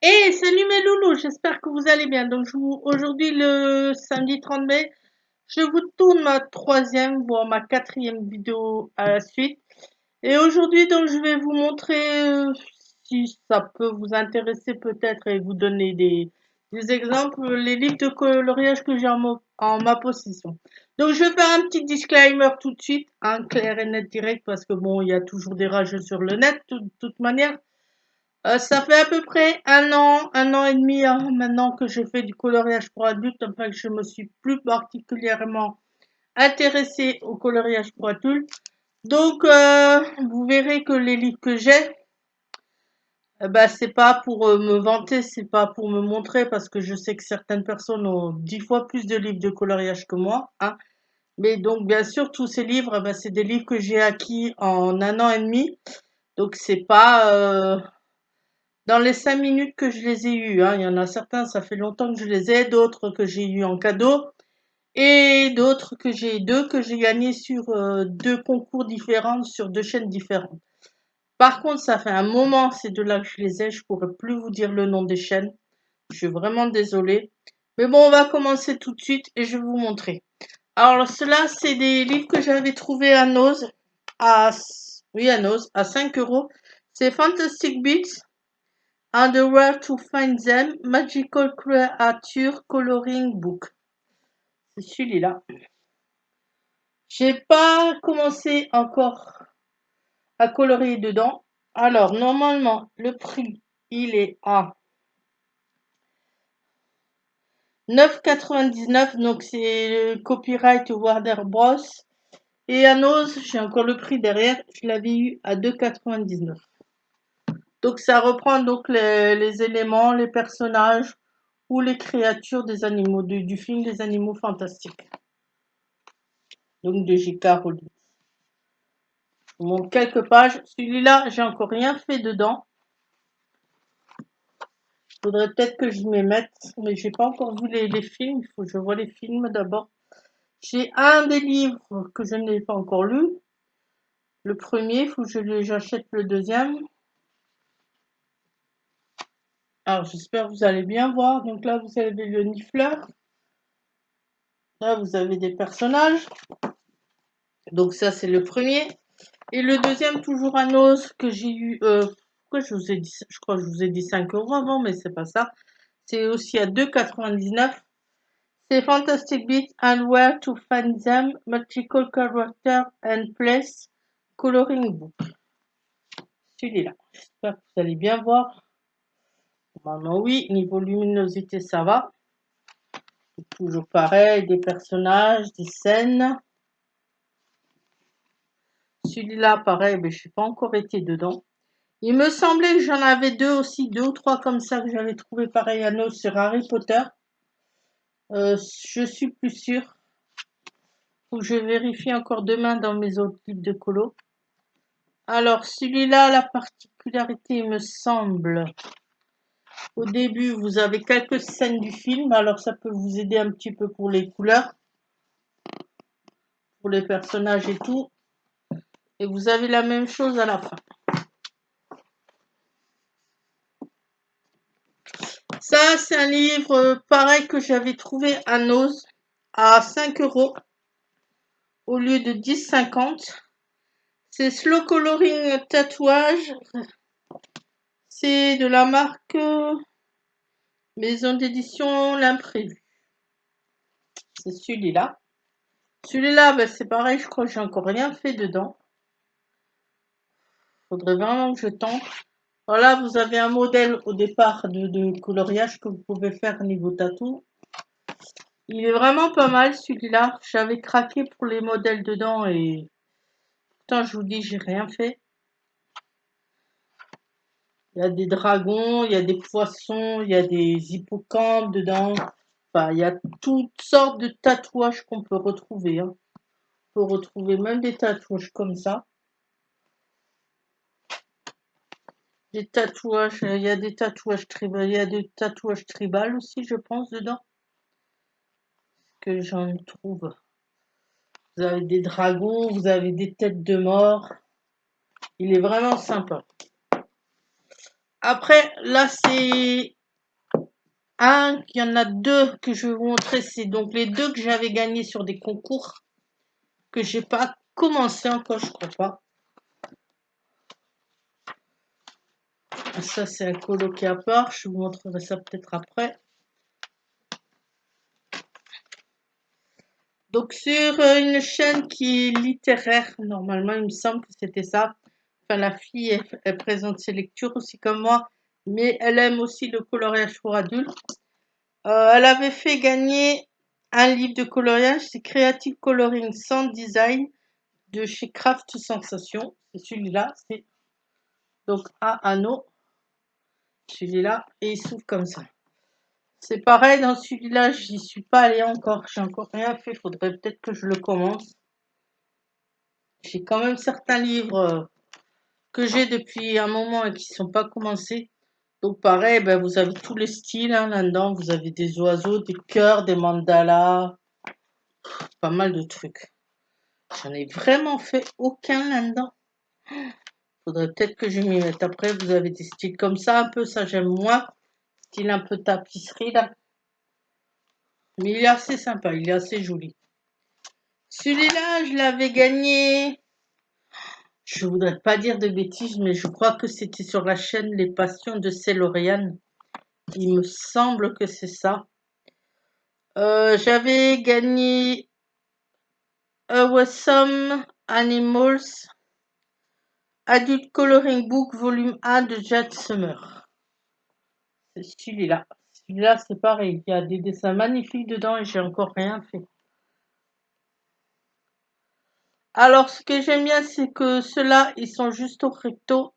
Et salut mes loulous, j'espère que vous allez bien. Aujourd'hui, le samedi 30 mai, je vous tourne ma troisième, voire ma quatrième vidéo à la suite. Et aujourd'hui, donc, je vais vous montrer, si ça peut vous intéresser peut-être et vous donner des exemples, les livres de coloriage que j'ai en ma possession. Donc, je vais faire un petit disclaimer tout de suite, hein, clair et net direct, parce que bon, il y a toujours des rageux sur le net, de toute manière. Ça fait à peu près un an et demi maintenant que je fais du coloriage pour adultes, enfin que je me suis plus particulièrement intéressée au coloriage pour adultes. Donc, vous verrez que les livres que j'ai, c'est pas pour me vanter, c'est pas pour me montrer, parce que je sais que certaines personnes ont 10 fois plus de livres de coloriage que moi, hein. Mais donc, bien sûr, tous ces livres, c'est des livres que j'ai acquis en un an et demi. Donc, c'est pas, dans les 5 minutes que je les ai eus, hein. Il y en a certains, ça fait longtemps que je les ai, d'autres que j'ai eu en cadeau, et d'autres que j'ai gagnés sur deux concours différents, sur deux chaînes différentes. Par contre, ça fait un moment, ces deux-là que je les ai, je pourrais plus vous dire le nom des chaînes. Je suis vraiment désolée. Mais bon, on va commencer tout de suite et je vais vous montrer. Alors, cela, c'est des livres que j'avais trouvés à Nose, à, oui, à Nose, à 5 euros. C'est Fantastic Beasts and Where to Find Them, Magical Creature Coloring Book. C'est celui-là. J'ai pas commencé encore à colorier dedans. Alors, normalement, le prix, il est à 9,99 €, donc c'est le copyright Warner Bros. Et à Nose, j'ai encore le prix derrière, je l'avais eu à 2,99 €. Donc ça reprend donc les éléments, les personnages ou les créatures des animaux, du film des animaux fantastiques. Donc de J.K. Rowling. Je vous montre quelques pages. Celui-là, j'ai encore rien fait dedans. Il faudrait peut-être que je m'y mette, mais j'ai pas encore vu les films. Il faut que je vois les films d'abord. J'ai un des livres que je n'ai pas encore lu. Le premier, il faut que j'achète le deuxième. Alors, j'espère que vous allez bien voir. Donc là, vous avez le Nifleur. Là, vous avez des personnages. Donc ça, c'est le premier. Et le deuxième, toujours un os que j'ai eu. Pourquoi je vous ai dit ça? Je crois que je vous ai dit 5 € avant, mais c'est pas ça. C'est aussi à 2,99 €. C'est Fantastic Beasts and Where to Find Them, Magical Character and Place, Coloring Book. Celui-là. J'espère que vous allez bien voir. Normalement, oui. Niveau luminosité, ça va. Toujours pareil, des personnages, des scènes. Celui-là, pareil, mais je n'ai pas encore été dedans. Il me semblait que j'en avais deux aussi, deux ou trois comme ça que j'avais trouvé pareil à nos sur Harry Potter. Je suis plus sûre. Faut que je vérifie encore demain dans mes autres livres de colo. Alors, celui-là, la particularité, il me semble, au début, vous avez quelques scènes du film, alors ça peut vous aider un petit peu pour les couleurs, pour les personnages et tout. Et vous avez la même chose à la fin. Ça, c'est un livre pareil que j'avais trouvé à Nose à 5 € au lieu de 10,50 €. C'est Slow Coloring Tatouage. C'est de la marque Maison d'édition L'Imprévu. C'est celui-là. Celui-là, c'est pareil, je crois que j'ai encore rien fait dedans. Faudrait vraiment que je tente. Voilà, vous avez un modèle au départ de coloriage que vous pouvez faire niveau tatou. Il est vraiment pas mal celui-là. J'avais craqué pour les modèles dedans et pourtant je vous dis j'ai rien fait. Il y a des dragons, il y a des poissons, il y a des hippocampes dedans. Enfin, il y a toutes sortes de tatouages qu'on peut retrouver, hein. On peut retrouver même des tatouages comme ça. Des tatouages, il y a des tatouages tribal, il y a des tatouages tribal aussi, je pense, dedans. Que j'en trouve. Vous avez des dragons, vous avez des têtes de mort. Il est vraiment sympa. Après, là, c'est un, il y en a deux que je vais vous montrer. C'est donc les deux que j'avais gagnés sur des concours que j'ai pas commencé encore, je crois pas. Ça, c'est un coloqué à part. Je vous montrerai ça peut-être après. Donc, sur une chaîne qui est littéraire, normalement, il me semble que c'était ça. Enfin, la fille, elle présente ses lectures aussi comme moi, mais elle aime aussi le coloriage pour adultes. Elle avait fait gagner un livre de coloriage, c'est Creative Coloring Sound Design de chez Craft Sensation. C'est celui-là, c'est donc un anneau, celui-là, et il s'ouvre comme ça. C'est pareil, dans celui-là, j'y suis pas allée encore, j'ai encore rien fait, faudrait peut-être que je le commence. J'ai quand même certains livres que j'ai depuis un moment et qui sont pas commencés. Donc pareil, ben, vous avez tous les styles hein, là-dedans, vous avez des oiseaux, des cœurs, des mandalas, pas mal de trucs. J'en ai vraiment fait aucun là-dedans. Faudrait peut-être que je m'y mette. Après, vous avez des styles comme ça, un peu, ça j'aime moins. Style un peu tapisserie là. Mais il est assez sympa, il est assez joli. Celui-là, je l'avais gagné. Je voudrais pas dire de bêtises, mais je crois que c'était sur la chaîne Les Passions de Céloriane. Il me semble que c'est ça. J'avais gagné Awesome Animals Adult Coloring Book Volume 1 de Jade Summer. C'est celui-là. Celui-là, c'est pareil. Il y a des dessins magnifiques dedans et j'ai encore rien fait. Alors, ce que j'aime bien, c'est que ceux-là, ils sont juste au recto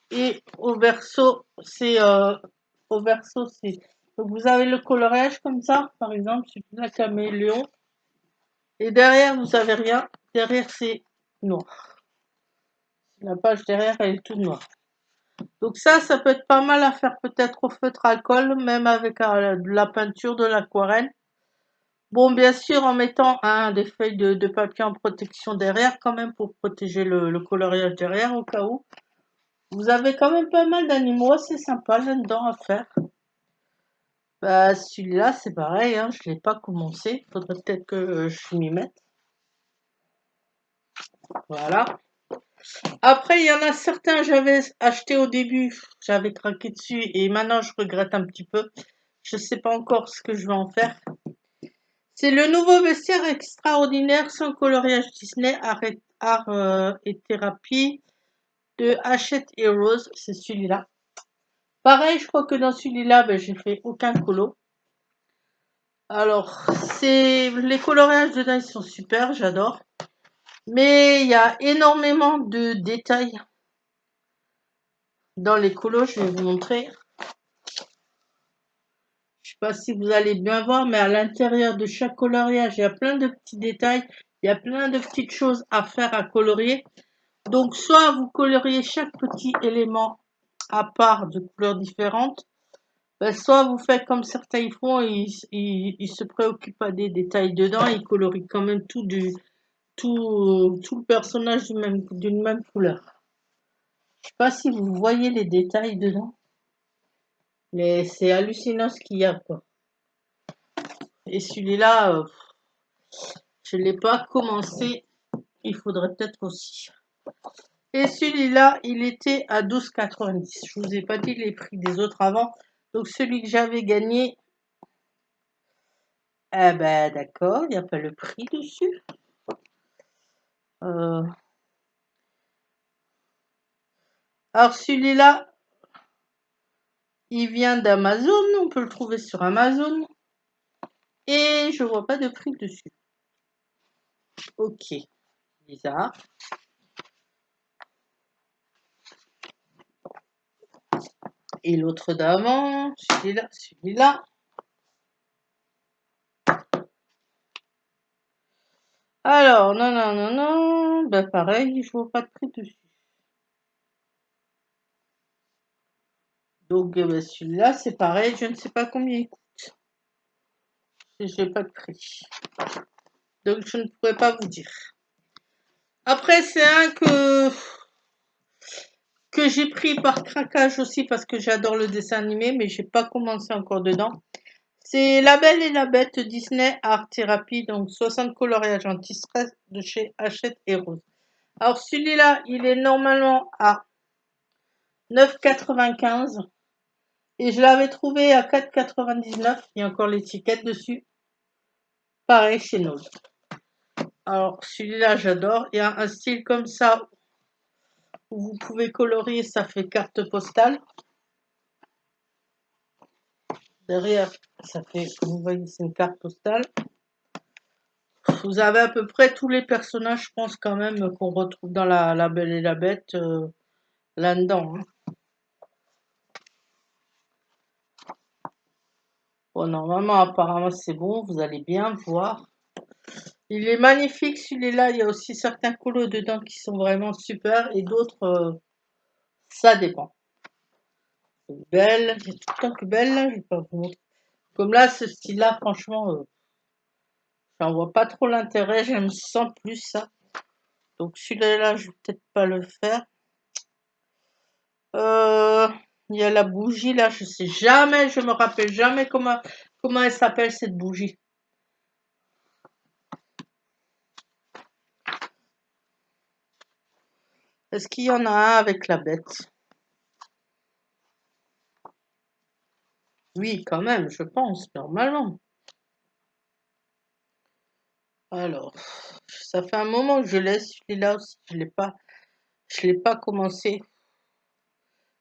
et au verso. C'est au verso, c'est. Donc, vous avez le coloriage comme ça, par exemple, celui-là caméléon. Et derrière, vous avez rien. Derrière, c'est noir. La page derrière, elle est toute noire. Donc ça peut être pas mal à faire peut-être au feutre alcool, même avec de la peinture, de l'aquarelle. Bon, bien sûr, en mettant des feuilles de papier en protection derrière, quand même, pour protéger le coloriage derrière, au cas où. Vous avez quand même pas mal d'animaux assez sympas là-dedans à faire. Bah, celui-là, c'est pareil, hein, je ne l'ai pas commencé. Faudrait peut-être que je m'y mette. Voilà. Après, il y en a certains, j'avais acheté au début, j'avais craqué dessus et maintenant je regrette un petit peu. Je ne sais pas encore ce que je vais en faire. C'est le nouveau bestiaire extraordinaire sans coloriage Disney, art et thérapie de Hachette Heroes. C'est celui-là. Pareil, je crois que dans celui-là, ben, j'ai fait aucun colo. Alors, les coloriages dedans, ils sont super, j'adore. Mais il y a énormément de détails dans les colos, je vais vous montrer. Je sais pas si vous allez bien voir, mais à l'intérieur de chaque coloriage, il y a plein de petits détails, il y a plein de petites choses à faire, à colorier. Donc, soit vous coloriez chaque petit élément à part de couleurs différentes, soit vous faites comme certains y font, ils se préoccupent pas des détails dedans, ils colorient quand même tout le personnage d'une même couleur. Je sais pas si vous voyez les détails dedans, mais c'est hallucinant ce qu'il y a, quoi. Et celui-là, je ne l'ai pas commencé, il faudrait peut-être aussi. Et celui-là, il était à 12,90. Je vous ai pas dit les prix des autres avant. Donc celui que j'avais gagné, ah ben d'accord, il n'y a pas le prix dessus. Alors celui-là, il vient d'Amazon, on peut le trouver sur Amazon. Et je vois pas de prix dessus. Ok, bizarre. Et l'autre d'avant, celui-là. Alors, non, ben pareil, je vois pas de prix dessus. Donc ben, celui-là, c'est pareil, je ne sais pas combien il coûte. Je n'ai pas de prix. Donc je ne pourrais pas vous dire. Après, c'est un que que j'ai pris par craquage aussi parce que j'adore le dessin animé, mais j'ai pas commencé encore dedans. C'est La Belle et la Bête Disney Art Therapy, donc 60 coloriages anti-stress de chez Hachette et Rose. Alors celui-là, il est normalement à 9,95 et je l'avais trouvé à 4,99. Il y a encore l'étiquette dessus. Pareil chez Nose. Alors celui-là, j'adore. Il y a un style comme ça où vous pouvez colorier, ça fait carte postale. Derrière, ça fait, vous voyez, c'est une carte postale. Vous avez à peu près tous les personnages, je pense quand même, qu'on retrouve dans la Belle et la Bête là-dedans. Hein. Bon, normalement, apparemment, c'est bon, vous allez bien voir. Il est magnifique celui-là, il y a aussi certains colos dedans qui sont vraiment super et d'autres, ça dépend. C'est belle, j'ai tout le temps que belle là, je vais pas vous montrer. Comme là, ce style-là, franchement, j'en vois pas trop l'intérêt, j'aime sans plus ça. Donc celui-là, je vais peut-être pas le faire. Il y a la bougie là, je sais jamais, je me rappelle jamais comment elle s'appelle cette bougie. Est-ce qu'il y en a un avec la bête? Oui, quand même, je pense, normalement. Alors, ça fait un moment que je laisse celui-là aussi, je l'ai pas commencé.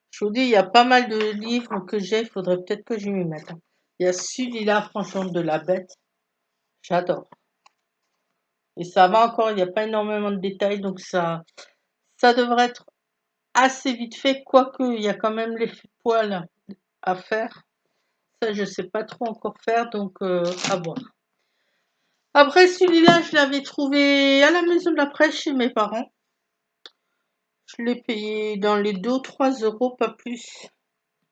Je vous dis, il y a pas mal de livres que j'ai, il faudrait peut-être que je m'y mette. Il y a celui-là, franchement, de la bête, j'adore. Et ça va encore, il n'y a pas énormément de détails, donc ça devrait être assez vite fait, quoique il y a quand même les poils à faire. Ça, je sais pas trop encore faire, donc à voir. Après, celui-là, je l'avais trouvé à la maison de la presse chez mes parents. Je l'ai payé dans les 2 ou 3 euros, pas plus.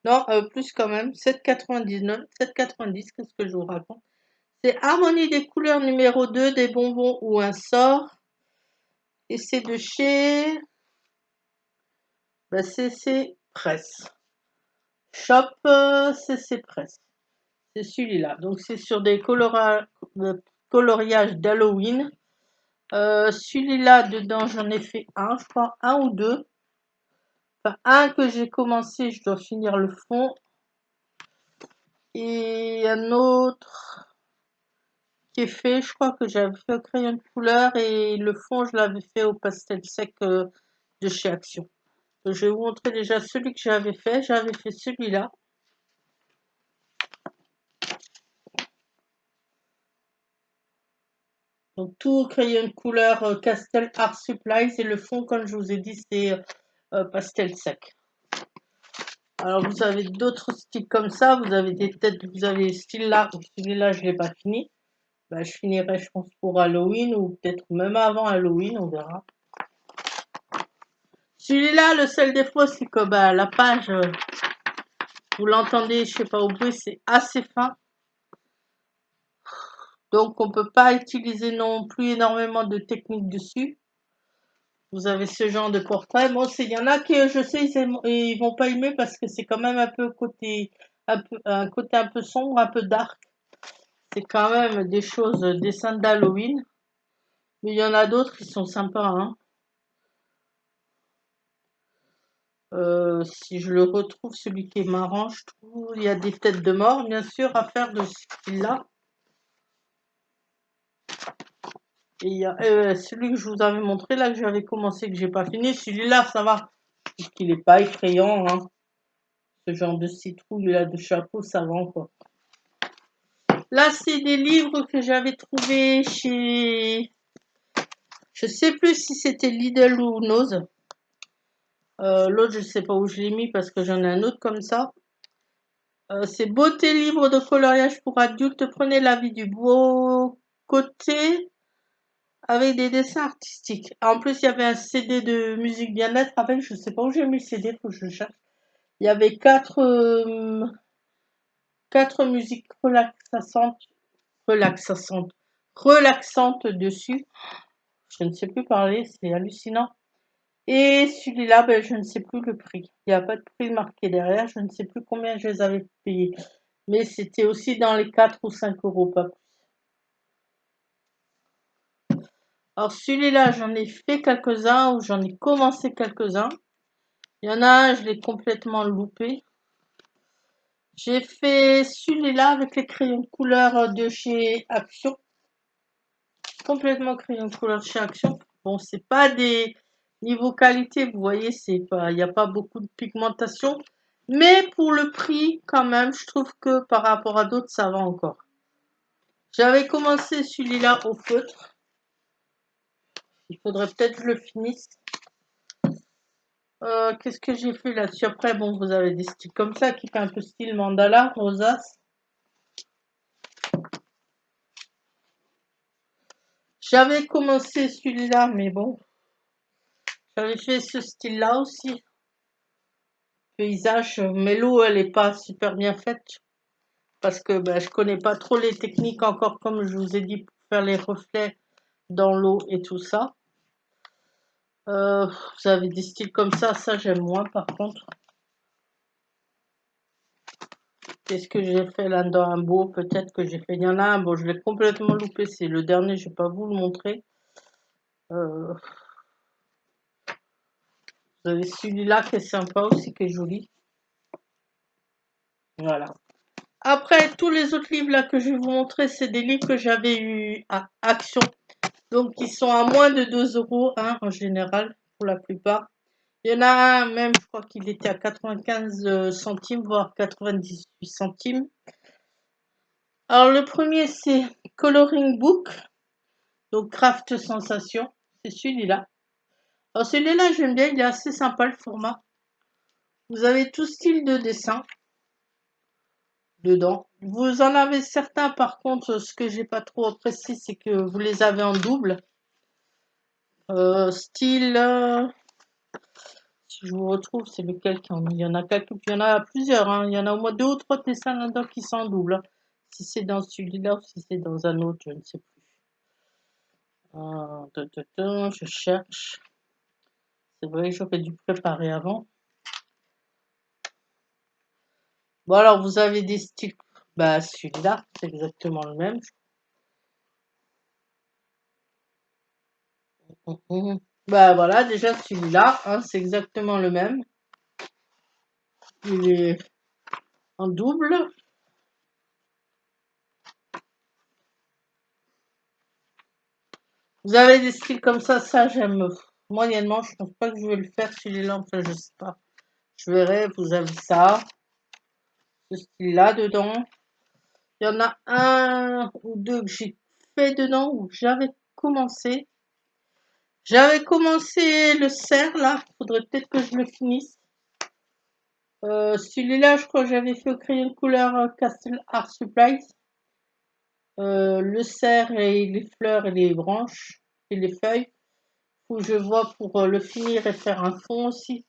Non, plus quand même, 7,99, 7,90, qu'est-ce que je vous raconte? C'est Harmonie des couleurs numéro 2, des bonbons ou un sort. Et c'est de chez CC Press. Shop CC Press. C'est celui-là. Donc c'est sur des coloriages d'Halloween. Celui-là, dedans, j'en ai fait un, je crois, un ou deux. Enfin, un que j'ai commencé, je dois finir le fond. Et un autre qui est fait, je crois que j'avais fait au crayon de couleur et le fond, je l'avais fait au pastel sec de chez Action. Donc, je vais vous montrer déjà celui que j'avais fait. J'avais fait celui-là. Donc tout crayon de couleur Castel Art Supplies et le fond, comme je vous ai dit, c'est pastel sec. Alors vous avez d'autres styles comme ça, vous avez des têtes, vous avez ce style-là, celui-là je l'ai pas fini. Bah, je finirai je pense pour Halloween ou peut-être même avant Halloween, on verra. Celui-là, le seul défaut, c'est que bah, la page, vous l'entendez, je sais pas au bruit, c'est assez fin. Donc on peut pas utiliser non plus énormément de techniques dessus. Vous avez ce genre de portrait. Bon, il y en a qui, je sais, ils vont pas aimer parce que c'est quand même un côté un peu sombre, un peu dark. C'est quand même des choses, des scènes d'Halloween. Mais il y en a d'autres qui sont sympas, hein. Si je le retrouve, celui qui est marrant, je trouve, il y a des têtes de mort, bien sûr, à faire de ce style-là. Et il y a celui que je vous avais montré, là, que j'avais commencé, que j'ai pas fini. Celui-là, ça va, puisqu'il est pas effrayant, hein. Ce genre de citrouille, là, de chapeau, ça va, quoi. Là, c'est des livres que j'avais trouvés chez... Je sais plus si c'était Lidl ou Nose. L'autre, je sais pas où je l'ai mis parce que j'en ai un autre comme ça. C'est Beauté livre de coloriage pour adultes. Prenez la vie du beau côté avec des dessins artistiques. En plus, il y avait un CD de musique bien-être avec, je sais pas où j'ai mis le CD, faut que je le cherche. Il y avait quatre musiques relaxantes dessus. Je ne sais plus parler, c'est hallucinant. Et celui-là, ben, je ne sais plus le prix. Il n'y a pas de prix marqué derrière. Je ne sais plus combien je les avais payés. Mais c'était aussi dans les 4 ou 5 euros, pas plus. Alors celui-là, j'en ai fait quelques-uns ou j'en ai commencé quelques-uns. Il y en a un, je l'ai complètement loupé. J'ai fait celui-là avec les crayons de couleur de chez Action. Complètement crayon de couleur de chez Action. Bon, c'est pas des niveaux qualité, vous voyez, c'est pas, il n'y a pas beaucoup de pigmentation. Mais pour le prix, quand même, je trouve que par rapport à d'autres, ça va encore. J'avais commencé celui-là au feutre. Il faudrait peut-être que je le finisse. Qu'est-ce que j'ai fait là-dessus? Après, bon, vous avez des styles comme ça qui fait un peu style mandala, rosace. J'avais commencé celui-là, mais bon, j'avais fait ce style-là aussi. Paysage, mais l'eau, elle est pas super bien faite parce que ben, je connais pas trop les techniques encore, comme je vous ai dit, pour faire les reflets dans l'eau et tout ça. Vous avez des styles comme ça j'aime moins par contre. Qu'est-ce que j'ai fait là dans un beau? Peut-être que j'ai fait. Il y en a un, bon, je l'ai complètement loupé, c'est le dernier, je vais pas vous le montrer. Vous avez celui-là qui est sympa aussi, qui est joli. Voilà. Après, tous les autres livres là que je vais vous montrer, c'est des livres que j'avais eu à Action. Donc, ils sont à moins de 2 euros hein, en général, pour la plupart. Il y en a un même, je crois qu'il était à 95 centimes, voire 98 centimes. Alors, le premier, c'est Coloring Book, donc Craft Sensation. C'est celui-là. Alors, celui-là, j'aime bien, il est assez sympa le format. Vous avez tout style de dessin dedans. Vous en avez certains, par contre, ce que j'ai pas trop apprécié, c'est que vous les avez en double. Style, si je vous retrouve, c'est lequel qui en il y en a quelques, il y en a plusieurs, hein. Il y en a au moins 2 ou 3 dessins là-dedans qui sont en double, hein. Si c'est dans celui-là ou si c'est dans un autre, je ne sais plus. Je cherche. C'est vrai que j'aurais dû préparer avant. Bon, alors vous avez des styles. Bah, celui-là, c'est exactement le même. Bah voilà, déjà celui-là, hein, c'est exactement le même. Il est en double. Vous avez des styles comme ça j'aime moyennement. Je pense pas que je vais le faire celui-là, enfin je sais pas. Je verrai, vous avez ça, ce style-là dedans. Il y en a un ou deux que j'ai fait dedans où j'avais commencé. J'avais commencé le cerf là, faudrait peut-être que je le finisse. Celui-là, je crois que j'avais fait au crayon de couleur Castle Art Supplies. Le cerf et les fleurs et les branches et les feuilles. Faut que je vois pour le finir et faire un fond aussi.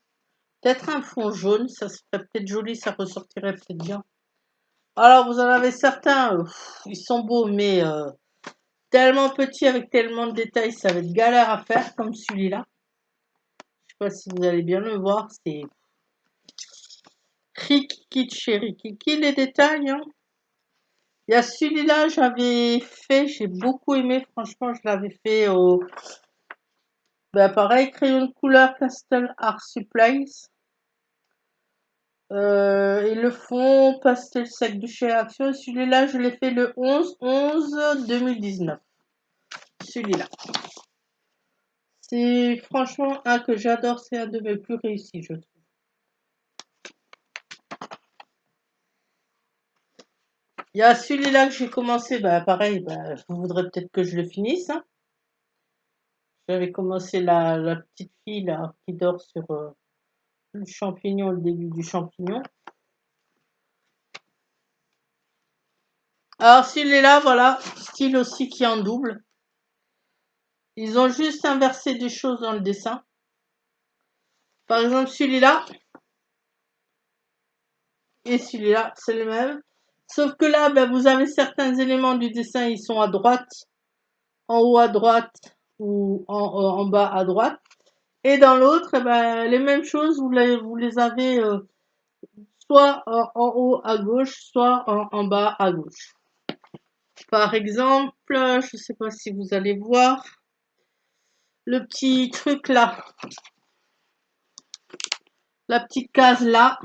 Peut-être un fond jaune, ça serait peut-être joli, ça ressortirait peut-être bien. Alors, vous en avez certains, ils sont beaux, mais tellement petits avec tellement de détails, ça va être galère à faire, comme celui-là. Je sais pas si vous allez bien le voir, c'est Rikiki de chez Rikiki, les détails, hein. Il y a celui-là, j'avais fait, j'ai beaucoup aimé, franchement, je l'avais fait au... Ben, pareil, crayon de couleur Castle Art Supplies. Et le fond pastel sec de chez Action, celui-là, je l'ai fait le 11/11/2019. Celui-là. C'est franchement un que j'adore, c'est un de mes plus réussis, je trouve. Il y a celui-là que j'ai commencé, bah pareil, bah, je voudrais peut-être que je le finisse, hein. J'avais commencé la petite fille là qui dort sur le champignon, le début du champignon. Alors celui-là, voilà, style aussi qui est en double. Ils ont juste inversé des choses dans le dessin. Par exemple, celui-là et celui-là, c'est le même. Sauf que là, ben, vous avez certains éléments du dessin, ils sont à droite, en haut à droite ou en bas à droite. Et dans l'autre, eh ben, les mêmes choses, vous les avez soit en haut à gauche, soit en bas à gauche. Par exemple, je sais pas si vous allez voir le petit truc là, la petite case là,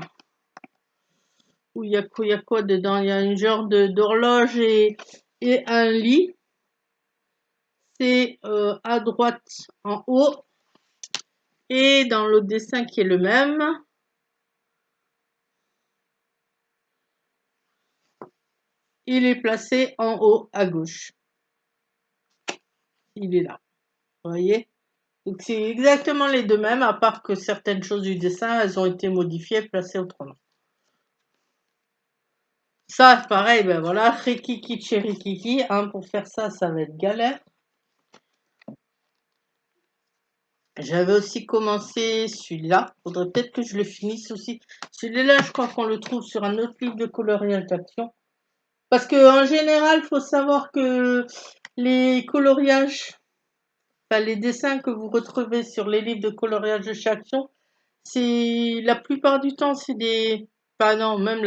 où il y a quoi dedans? Il y a une genre d'horloge et un lit. C'est à droite en haut. Et dans l'autre dessin qui est le même, il est placé en haut à gauche. Il est là. Vous voyez? Donc c'est exactement les deux mêmes, à part que certaines choses du dessin, elles ont été modifiées, placées autrement. Ça, pareil, ben voilà, rikiki cherikiki, hein, pour faire ça, ça va être galère. J'avais aussi commencé celui-là, faudrait peut-être que je le finisse aussi. Celui-là, je crois qu'on le trouve sur un autre livre de coloriage d'action. Parce que en général, il faut savoir que les coloriages, enfin les dessins que vous retrouvez sur les livres de coloriage de chaque action, c'est la plupart du temps, c'est des, enfin non, même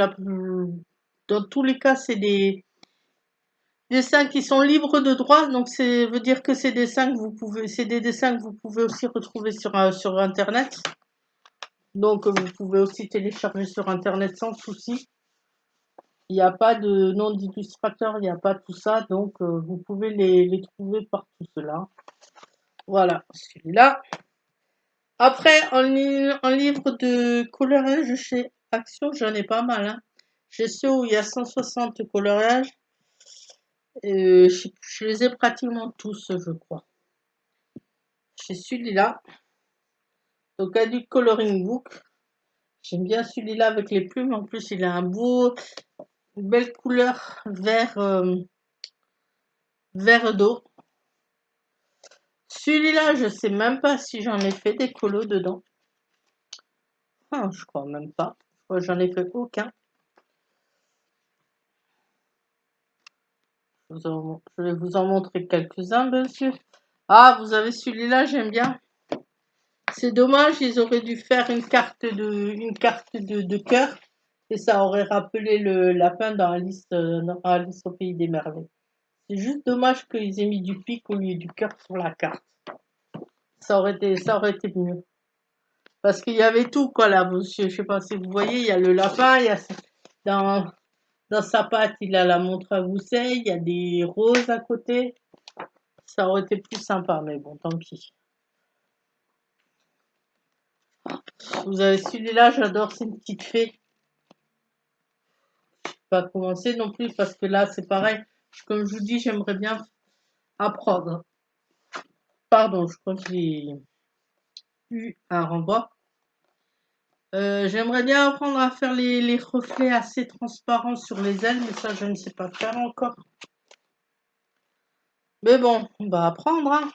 dans tous les cas, c'est des dessins qui sont libres de droit. Donc c'est veut dire que c'est des dessins que vous pouvez, c'est des dessins que vous pouvez aussi retrouver sur Internet. Donc vous pouvez aussi télécharger sur Internet sans souci. Il n'y a pas de nom d'illustrateur, il n'y a pas tout ça, donc vous pouvez les trouver partout cela. Voilà, celui-là. Après, en livre de coloriage chez Action, j'en ai pas mal. Hein. J'ai ceux où il y a 160 coloriages. Je les ai pratiquement tous, je crois. J'ai celui-là. Donc, Adult Coloring Book. J'aime bien celui-là avec les plumes. En plus, il a une belle couleur vert d'eau. Celui-là, je sais même pas si j'en ai fait des colos dedans. Ah, je crois même pas. Je crois que j'en ai fait aucun. Je vais vous en montrer quelques-uns, bien sûr. Ah, vous avez celui-là, j'aime bien. C'est dommage, ils auraient dû faire une carte de cœur et ça aurait rappelé le lapin dans Alice au pays des merveilles. C'est juste dommage qu'ils aient mis du pic au lieu du cœur sur la carte. Ça aurait été mieux. Parce qu'il y avait tout, quoi, là. Je sais pas si vous voyez, il y a le lapin, dans, dans sa patte, il a la montre à gousset, il y a des roses à côté. Ça aurait été plus sympa, mais bon, tant pis. Vous avez celui-là, j'adore, c'est une petite fée. Je vais pas commencer non plus parce que là, c'est pareil. Comme je vous dis, j'aimerais bien apprendre. Pardon, je crois que j'ai eu un renvoi. J'aimerais bien apprendre à faire les reflets assez transparents sur les ailes, mais ça, je ne sais pas faire encore. Mais bon, on va apprendre. Hein.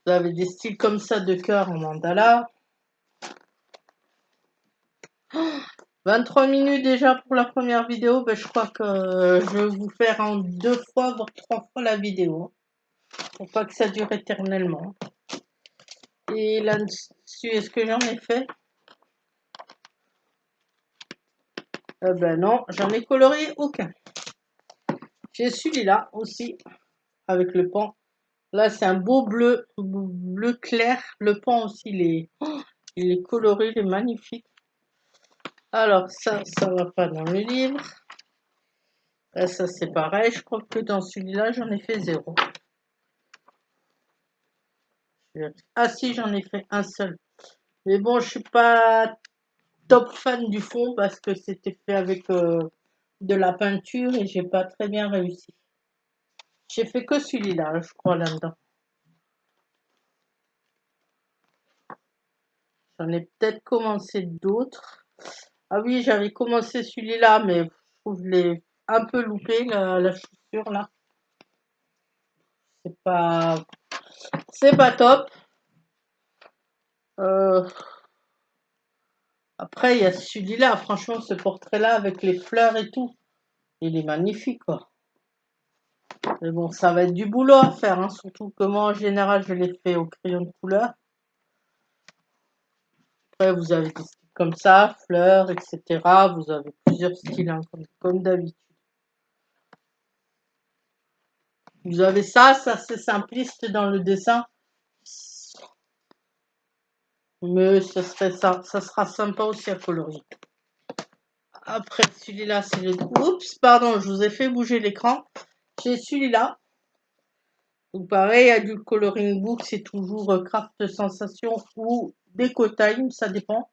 Vous avez des styles comme ça de cœur en mandala. 23 minutes déjà pour la première vidéo. Ben, je crois que je vais vous faire en 2 fois, voire 3 fois la vidéo. Pour pas que ça dure éternellement. Et là-dessus, est-ce que j'en ai fait? Ben non, j'en ai coloré aucun. J'ai celui-là aussi, avec le pan. Là, c'est un beau bleu clair. Le pan aussi, il est coloré, il est magnifique. Alors, ça va pas dans le livre. Là, ça, c'est pareil. Je crois que dans celui-là, j'en ai fait 0. Ah si, j'en ai fait un seul. Mais bon, je suis pas top fan du fond parce que c'était fait avec de la peinture et j'ai pas très bien réussi. J'ai fait que celui-là, je crois, là-dedans. J'en ai peut-être commencé d'autres. Ah oui, j'avais commencé celui-là, mais je trouve que je l'ai un peu loupé, la chaussure, là. C'est pas, c'est pas top. Après, il y a celui-là. Franchement, ce portrait-là avec les fleurs et tout, il est magnifique, quoi. Mais bon, ça va être du boulot à faire, hein, surtout que moi, en général, je l'ai fait au crayon de couleur. Après, vous avez des styles comme ça, fleurs, etc. Vous avez plusieurs styles, hein, comme d'habitude. Vous avez ça, ça c'est simpliste dans le dessin. Mais ça sera sympa aussi à colorier. Après, celui-là, c'est le... Oups, pardon, je vous ai fait bouger l'écran. J'ai celui-là. Donc pareil, Adult Coloring Book, c'est toujours Craft Sensation ou Déco Time, ça dépend.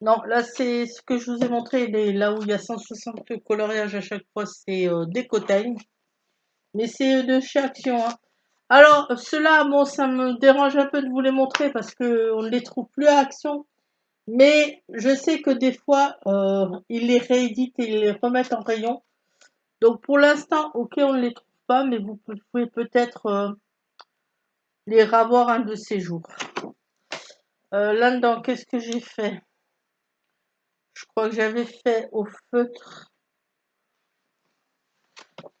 Non, là, c'est ce que je vous ai montré, là où il y a 160 coloriages à chaque fois, c'est Déco Time. Mais c'est de chez Action, hein. Alors, ceux-là, bon, ça me dérange un peu de vous les montrer parce qu'on ne les trouve plus à Action. Mais je sais que des fois, ils les rééditent et ils les remettent en rayon. Donc pour l'instant, ok, on ne les trouve pas, mais vous pouvez peut-être les revoir un de ces jours. Là-dedans, qu'est-ce que j'ai fait? Je crois que j'avais fait au feutre.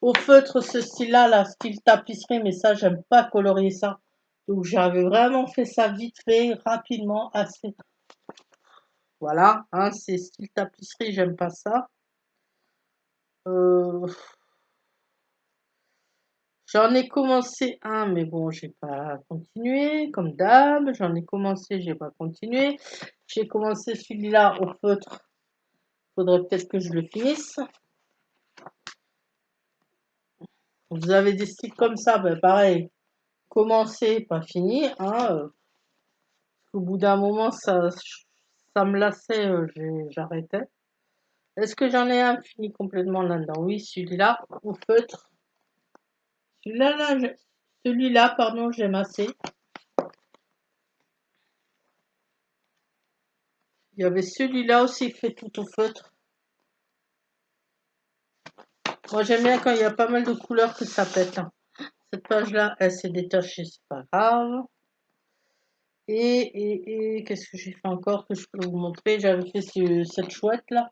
Au feutre, ce style-là, là, style tapisserie, mais ça, j'aime pas colorier ça. Donc j'avais vraiment fait ça vite fait, rapidement, assez. Voilà, hein, c'est style tapisserie, j'aime pas ça. J'en ai commencé un, mais bon, j'ai pas continué, comme d'hab. J'en ai commencé, j'ai pas continué. J'ai commencé celui-là au feutre. Faudrait peut-être que je le finisse. Vous avez des styles comme ça, ben pareil. Commencer, pas fini. Hein, au bout d'un moment, ça me lassait, j'arrêtais. Est-ce que j'en ai un fini complètement là-dedans? Oui, celui-là, au feutre. Celui-là, pardon, j'aime assez. Il y avait celui-là aussi fait tout au feutre. Moi, j'aime bien quand il y a pas mal de couleurs que ça pète, hein. Cette page-là, elle s'est détachée, c'est pas grave. Et qu'est-ce que j'ai fait encore que je peux vous montrer? J'avais fait cette chouette-là,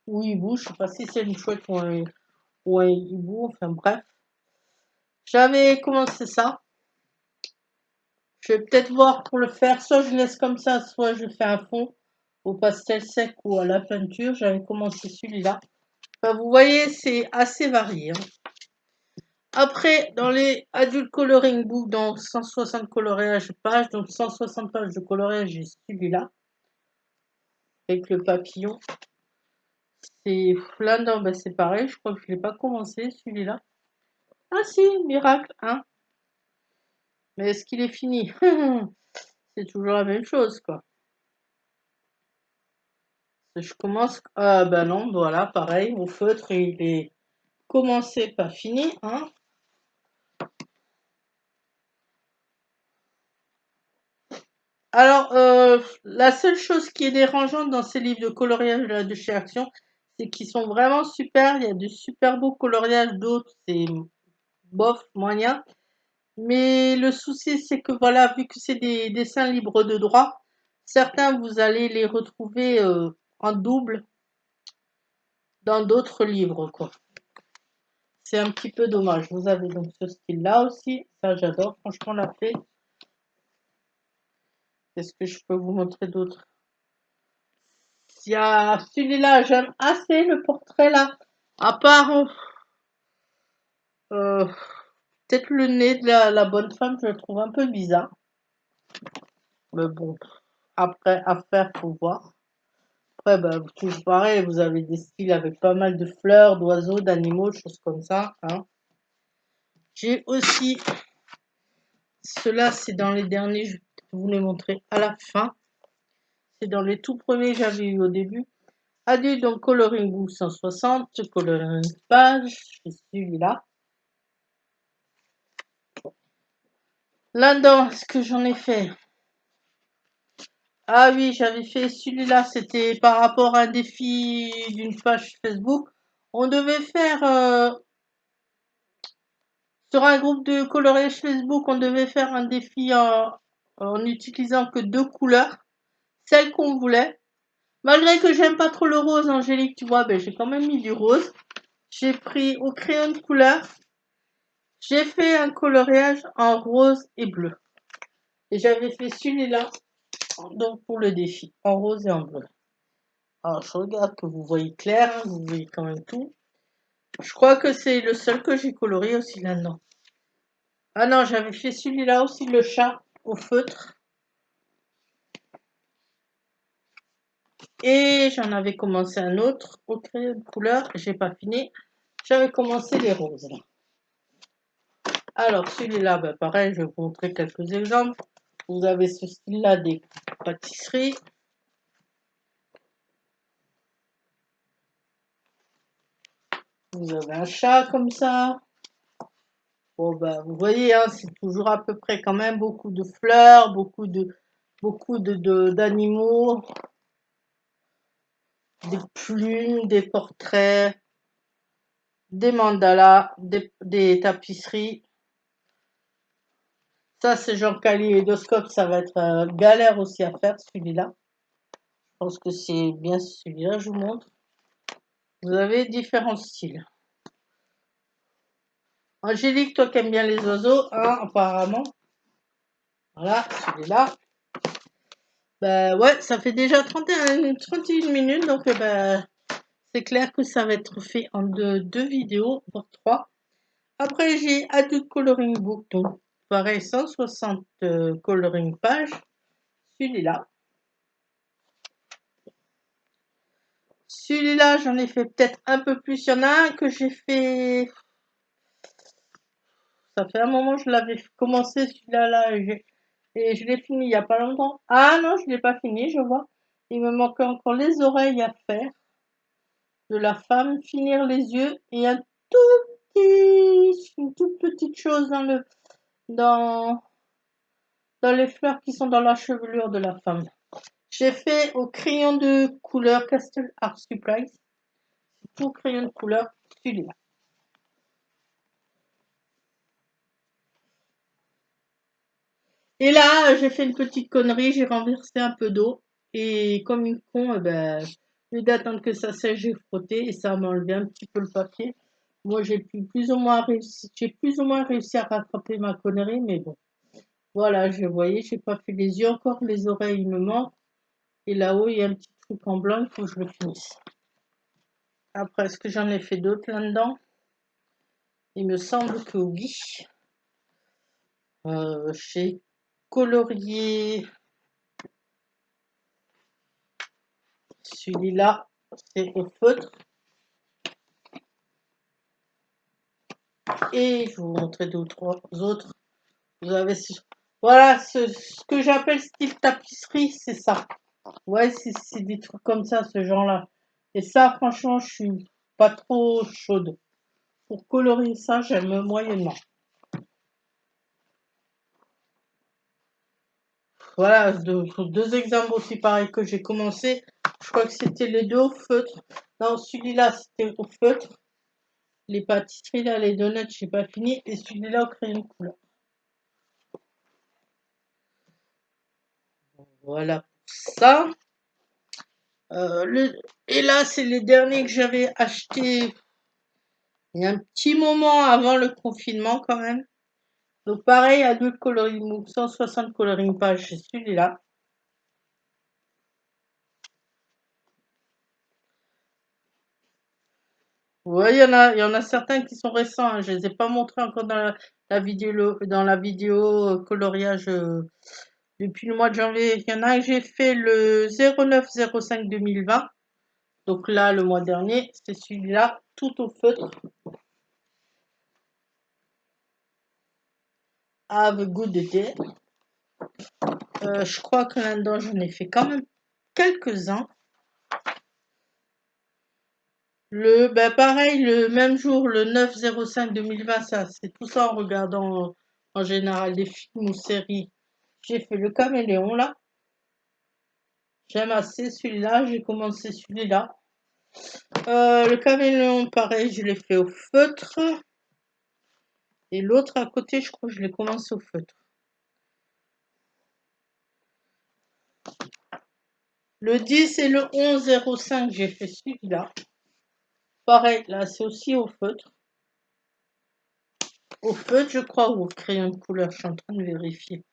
ou hibou, je sais pas si c'est une chouette ou un hibou, enfin bref. J'avais commencé ça. Je vais peut-être voir pour le faire, soit je laisse comme ça, soit je fais un fond au pastel sec ou à la peinture. J'avais commencé celui-là. Enfin, vous voyez, c'est assez varié, hein. Après, dans les Adult Coloring Book, dans 160 coloriages pages, donc 160 pages de coloriage, j'ai celui-là, avec le papillon. C'est là, non, bah, c'est pareil, je crois que je ne l'ai pas commencé, celui-là. Ah si, miracle, hein. Mais est-ce qu'il est fini? C'est toujours la même chose, quoi. Je commence... Ah bah non, voilà, pareil, au feutre, il est commencé, pas fini, hein. Alors, la seule chose qui est dérangeante dans ces livres de coloriage de chez Action, c'est qu'ils sont vraiment super. Il y a de super beaux coloriages, d'autres, c'est bof, moyen. Mais le souci, c'est que voilà, vu que c'est des dessins libres de droit, certains, vous allez les retrouver en double dans d'autres livres, quoi. C'est un petit peu dommage. Vous avez donc ce style-là aussi. Ça, j'adore, franchement, la fée. Qu'est-ce que je peux vous montrer d'autre? Il y a celui-là, j'aime assez le portrait là. À part peut-être le nez de la bonne femme, je le trouve un peu bizarre. Mais bon, après, à faire, faut voir. Après, bah, toujours pareil, vous avez des styles avec pas mal de fleurs, d'oiseaux, d'animaux, choses comme ça, hein. J'ai aussi, ceux-là, c'est dans les derniers, je vais vous les montrer à la fin. C'est dans les tout premiers que j'avais eu au début. Adulte, donc coloring book 160, coloring page, c'est celui-là. Là-dedans, ce que j'en ai fait? Ah oui, j'avais fait celui-là, c'était par rapport à un défi d'une page Facebook. On devait faire, sur un groupe de coloriage Facebook, on devait faire un défi en utilisant que 2 couleurs, celles qu'on voulait. Malgré que j'aime pas trop le rose angélique, tu vois, ben j'ai quand même mis du rose. J'ai pris au crayon de couleur, j'ai fait un coloriage en rose et bleu. Et j'avais fait celui-là Donc pour le défi, en rose et en bleu. Alors je regarde que vous voyez clair, hein, vous voyez quand même tout. Je crois que c'est le seul que j'ai coloré aussi là-dedans. Ah non, j'avais fait celui-là aussi, le chat, au feutre. Et j'en avais commencé un autre au crayon de couleur, j'ai pas fini. J'avais commencé les roses. Alors celui-là, ben, pareil, je vais vous montrer quelques exemples. Vous avez ce style-là des pâtisseries. Vous avez un chat comme ça. Bon ben, vous voyez, hein, c'est toujours à peu près quand même beaucoup de fleurs, beaucoup d'animaux, des plumes, des portraits, des mandalas, des tapisseries. Ça, c'est genre kaléidoscope, ça va être galère aussi à faire celui-là. Je pense que c'est bien celui-là, je vous montre. Vous avez différents styles. Angélique, toi qui aimes bien les oiseaux, hein, apparemment. Voilà, celui-là. Ben ouais, ça fait déjà 31 minutes, donc ben, c'est clair que ça va être fait en deux vidéos, voire 3. Après, j'ai Adult Coloring Book, donc pareil, 160 coloring pages. Celui-là. Celui-là, j'en ai fait peut-être un peu plus. Il y en a un que j'ai fait. Ça fait un moment que je l'avais commencé, celui-là, là, et je l'ai fini il n'y a pas longtemps. Ah non, je ne l'ai pas fini, je vois. Il me manque encore les oreilles à faire de la femme, finir les yeux et une toute petite chose dans, dans les fleurs qui sont dans la chevelure de la femme. J'ai fait au crayon de couleur Castle Art Supplies. Tout crayon de couleur, celui-là. Et là, j'ai fait une petite connerie, j'ai renversé un peu d'eau. Et comme une con, ben, au lieu d'attendre que ça sèche, j'ai frotté et ça m'a enlevé un petit peu le papier. Moi, j'ai plus ou moins réussi à rattraper ma connerie, mais bon. Voilà, vous voyez, j'ai pas fait les yeux encore, les oreilles, il me manque. Et là-haut, il y a un petit truc en blanc, il faut que je le finisse. Après, est-ce que j'en ai fait d'autres là-dedans? Il me semble que oui. J'ai colorié celui-là, c'est au feutre. Et je vais vous montrer deux ou trois autres. Vous avez voilà, ce que j'appelle style tapisserie, c'est ça. Ouais, c'est des trucs comme ça, ce genre-là. Et ça, franchement, je suis pas trop chaude. Pour colorier ça, j'aime moyennement. Voilà, deux exemples aussi pareils que j'ai commencé. Je crois que c'était les deux au feutre. Non, celui-là, c'était au feutre. Les pâtisseries, là, les donuts, j'ai pas fini. Et celui-là au crayon de couleur. Voilà pour ça. Et là, c'est les derniers que j'avais achetés il y a un petit moment avant le confinement quand même. Donc pareil, Adult Coloring Book, 160 coloring pages, c'est celui-là. Ouais, il y en a certains qui sont récents, hein. Je les ai pas montrés encore dans la vidéo coloriage depuis le mois de janvier. Il y en a que j'ai fait le 09-05-2020. Donc là, le mois dernier, c'est celui-là, tout au feutre. Have a good day. Je crois que là-dedans, j'en ai fait quand même quelques-uns. Ben pareil, le même jour, le 9-05-2020, ça, c'est tout ça en regardant en général des films ou séries. J'ai fait le caméléon là. J'aime assez celui-là, j'ai commencé celui-là. Le caméléon, pareil, je l'ai fait au feutre. Et l'autre à côté, je crois que je l'ai commencé au feutre. Le 10 et le 11-05, j'ai fait celui-là. Pareil, là, c'est aussi au feutre. Au feutre, je crois, ou au crayon de couleur, je suis en train de vérifier.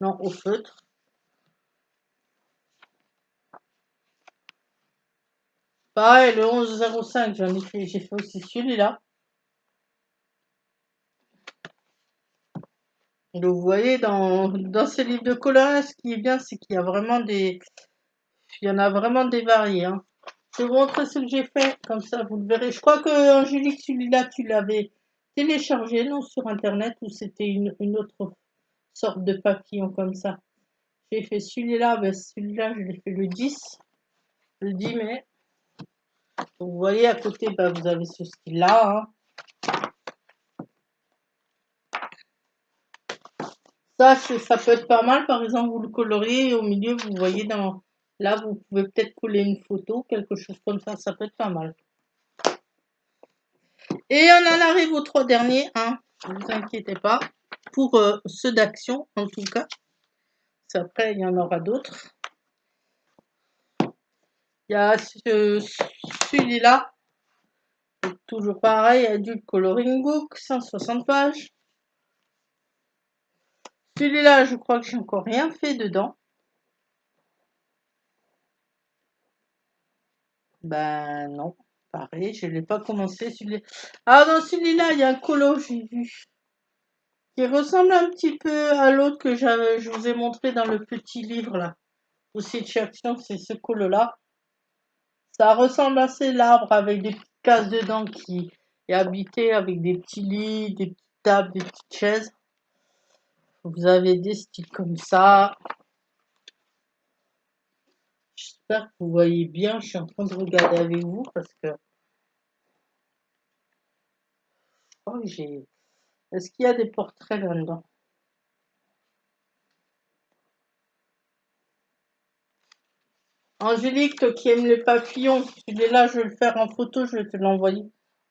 Non, au feutre. Pareil, le 11,05, j'ai fait aussi celui-là. Donc vous voyez, dans ces livres de coloriage, ce qui est bien, c'est qu'il y a vraiment il y en a vraiment des variés. Hein. Je vais vous montrer ce que j'ai fait, comme ça vous le verrez. Je crois que Angélique, celui-là, tu l'avais téléchargé, non, sur Internet, ou c'était une autre sorte de papillon comme ça. J'ai fait celui-là, ben celui-là, je l'ai fait le 10 mai. Donc, vous voyez, à côté, ben, vous avez ce style-là. Hein. Ça peut être pas mal. Par exemple, vous le coloriez et au milieu, vous voyez là, vous pouvez peut-être coller une photo, quelque chose comme ça. Ça peut être pas mal. Et on en arrive aux 3 derniers. Hein. Ne vous inquiétez pas. Pour ceux d'action, en tout cas. Après, il y en aura d'autres. Il y a celui-là. Toujours pareil, Adulte Coloring Book, 160 pages. Celui-là, je crois que j'ai encore rien fait dedans. Ben non, pareil, je ne l'ai pas commencé. Ah, dans celui-là, il y a un colo, j'ai vu, qui ressemble un petit peu à l'autre que je vous ai montré dans le petit livre là. Aussi de chez Action, c'est ce colo-là. Ça ressemble assez à l'arbre avec des petites cases dedans qui est habité avec des petits lits, des petites tables, des petites chaises. Vous avez des styles comme ça. J'espère que vous voyez bien. Je suis en train de regarder avec vous parce que oh, est-ce qu'il y a des portraits là-dedans? Angélique, toi qui aimes les papillons, celui-là, je vais le faire en photo, je vais te l'envoyer.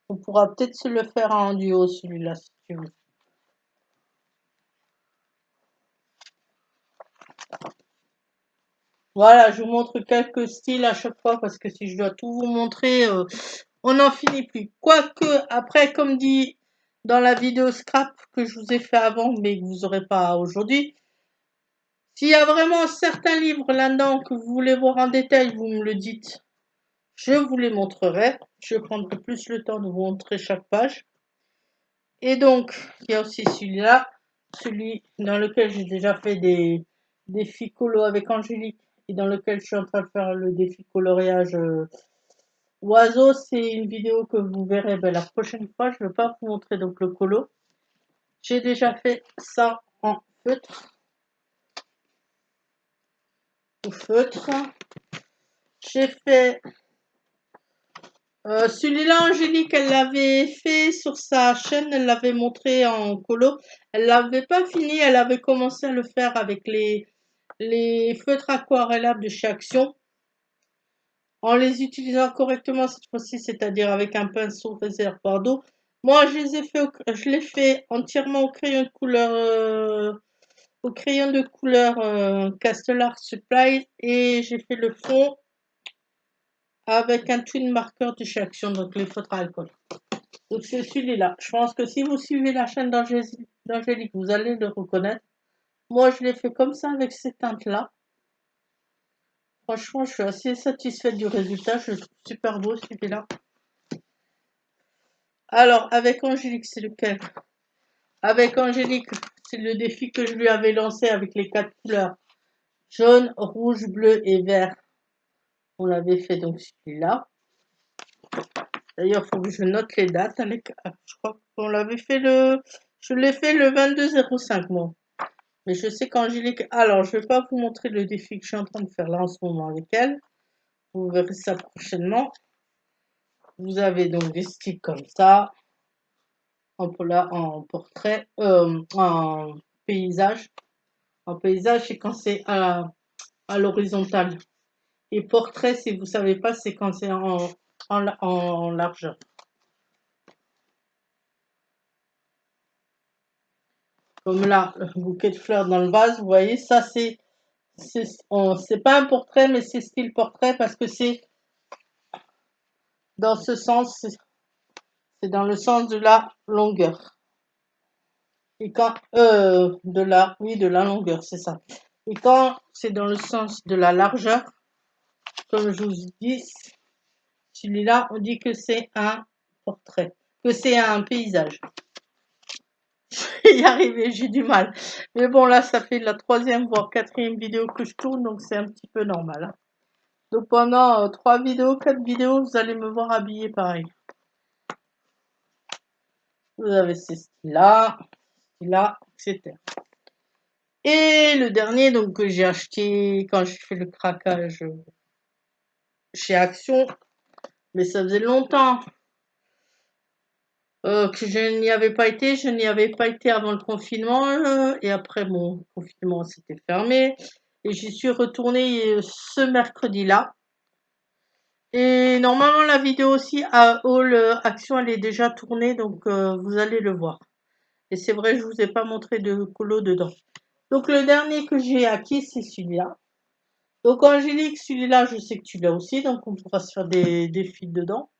On pourra peut-être se le faire en duo, celui-là, si tu veux. Voilà, je vous montre quelques styles à chaque fois parce que si je dois tout vous montrer, on n'en finit plus. Quoique, après, comme dit dans la vidéo scrap que je vous ai fait avant, mais que vous n'aurez pas aujourd'hui, s'il y a vraiment certains livres là-dedans que vous voulez voir en détail, vous me le dites. Je vous les montrerai. Je prendrai plus le temps de vous montrer chaque page. Et donc, il y a aussi celui-là, celui dans lequel j'ai déjà fait des défis colo avec Angélique et dans lequel je suis en train de faire le défi coloriage oiseau. C'est une vidéo que vous verrez la prochaine fois. Je ne vais pas vous montrer donc le colo. J'ai déjà fait ça en feutre. Au feutre. J'ai fait celui-là, Angélique, elle l'avait fait sur sa chaîne, elle l'avait montré en colo. Elle l'avait pas fini, elle avait commencé à le faire avec les feutres aquarellables de chez Action, en les utilisant correctement cette fois-ci, c'est-à-dire avec un pinceau réservoir d'eau. Moi, je l'ai fait entièrement au crayon de couleur Castellar Supply et j'ai fait le fond avec un twin marker de chez Action, donc les feutres à alcool. Donc c'est celui-là. Je pense que si vous suivez la chaîne d'Angélique, vous allez le reconnaître. Moi, je l'ai fait comme ça avec ces teintes-là. Franchement, je suis assez satisfaite du résultat. Je le trouve super beau celui-là. Alors, avec Angélique, c'est lequel? Avec Angélique, c'est le défi que je lui avais lancé avec les 4 couleurs. Jaune, rouge, bleu et vert. On l'avait fait donc celui-là. D'ailleurs, il faut que je note les dates. Je crois qu'on l'avait fait je l'ai fait le 22/05, moi. Mais je sais qu'Angélique... Alors, je ne vais pas vous montrer le défi que je suis en train de faire là en ce moment avec elle. Vous verrez ça prochainement. Vous avez donc des styles comme ça. En portrait. En paysage. En paysage, c'est quand c'est à l'horizontale. Et portrait, si vous ne savez pas, c'est quand c'est en largeur. Comme là, le bouquet de fleurs dans le vase, vous voyez, ça c'est pas un portrait, mais c'est style portrait parce que c'est dans ce sens, c'est dans le sens de la longueur. Et quand, oui, de la longueur, c'est ça. Et quand c'est dans le sens de la largeur, comme je vous dis, Celui-là, on dit que c'est un portrait, que c'est un paysage. Je vais y arriver, j'ai du mal. Mais bon, là, ça fait la 3e, voire 4e vidéo que je tourne, donc c'est un petit peu normal. Hein. Donc pendant 3 vidéos, 4 vidéos, vous allez me voir habillée pareil. Vous avez ces styles-là, etc. Et le dernier donc que j'ai acheté quand j'ai fait le craquage chez Action, mais ça faisait longtemps que je n'y avais pas été. Je n'y avais pas été avant le confinement et après mon confinement s'était fermé et j'y suis retournée ce mercredi-là. Et normalement la vidéo aussi à Haul Action elle est déjà tournée donc vous allez le voir. Et c'est vrai je vous ai pas montré de colo dedans. Donc le dernier que j'ai acquis c'est celui-là. Donc Angélique, celui-là, je sais que tu l'as aussi, donc on pourra se faire des fils dedans.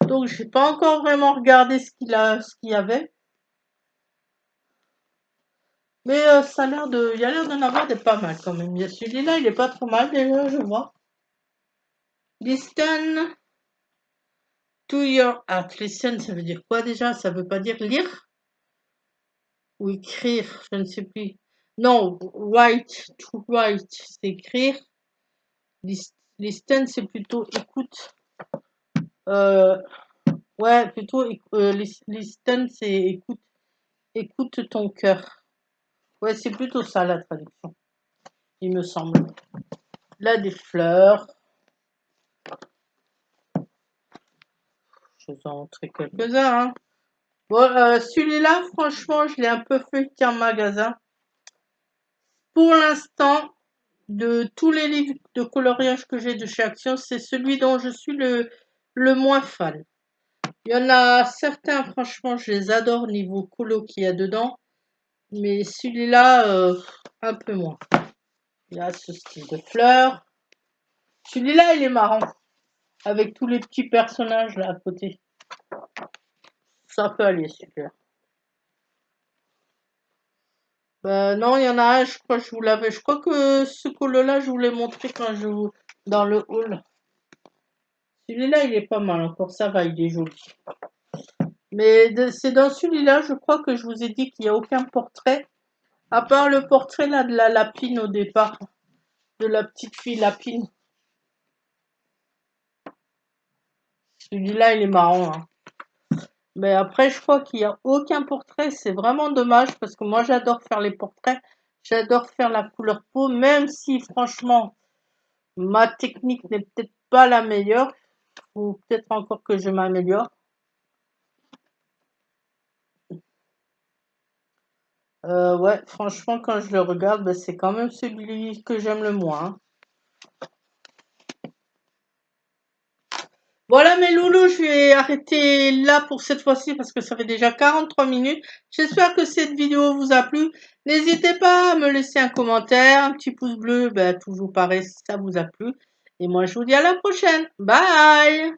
Donc j'ai pas encore vraiment regardé ce qu'il y avait. Mais ça a l'air il y a l'air d'en avoir des pas mal quand même. Celui-là, il est pas trop mal déjà, je vois. Listen to your heart. Listen, ça veut dire quoi déjà? Ça veut pas dire lire ou écrire, je ne sais plus. Non, write, to write, c'est écrire. Listen, c'est plutôt écoute. Ouais, plutôt listen, c'est écoute ton cœur. Ouais, c'est plutôt ça la traduction, il me semble. Là, des fleurs. Je vous en montrer quelques-uns. Hein. Bon, celui-là, franchement, je l'ai un peu feuilleté en magasin. Pour l'instant, de tous les livres de coloriage que j'ai de chez Action, c'est celui dont je suis le moins fan. Il y en a certains, franchement, je les adore niveau colo qu'il y a dedans. Mais celui-là, un peu moins. Il y a ce style de fleurs. Celui-là, il est marrant. Avec tous les petits personnages là à côté. Ça peut aller, celui-là. Non, il y en a un, je crois que je vous l'avais. Je crois que ce colo-là, je vous l'ai montré quand je vous dans le haul. Celui-là, il est pas mal encore. Ça va, il est joli. Mais c'est dans celui-là, je crois que je vous ai dit qu'il n'y a aucun portrait. À part le portrait là de la lapine au départ. De la petite fille lapine. Celui-là, il est marrant. Hein. Mais après, je crois qu'il n'y a aucun portrait. C'est vraiment dommage parce que moi, j'adore faire les portraits. J'adore faire la couleur peau, même si franchement, ma technique n'est peut-être pas la meilleure. Ou peut-être encore que je m'améliore. Ouais, franchement, quand je le regarde, ben, c'est quand même celui que j'aime le moins. Hein. Voilà mes loulous, je vais arrêter là pour cette fois-ci parce que ça fait déjà 43 minutes. J'espère que cette vidéo vous a plu. N'hésitez pas à me laisser un commentaire, un petit pouce bleu, ben, toujours pareil si ça vous a plu. Et moi je vous dis à la prochaine. Bye!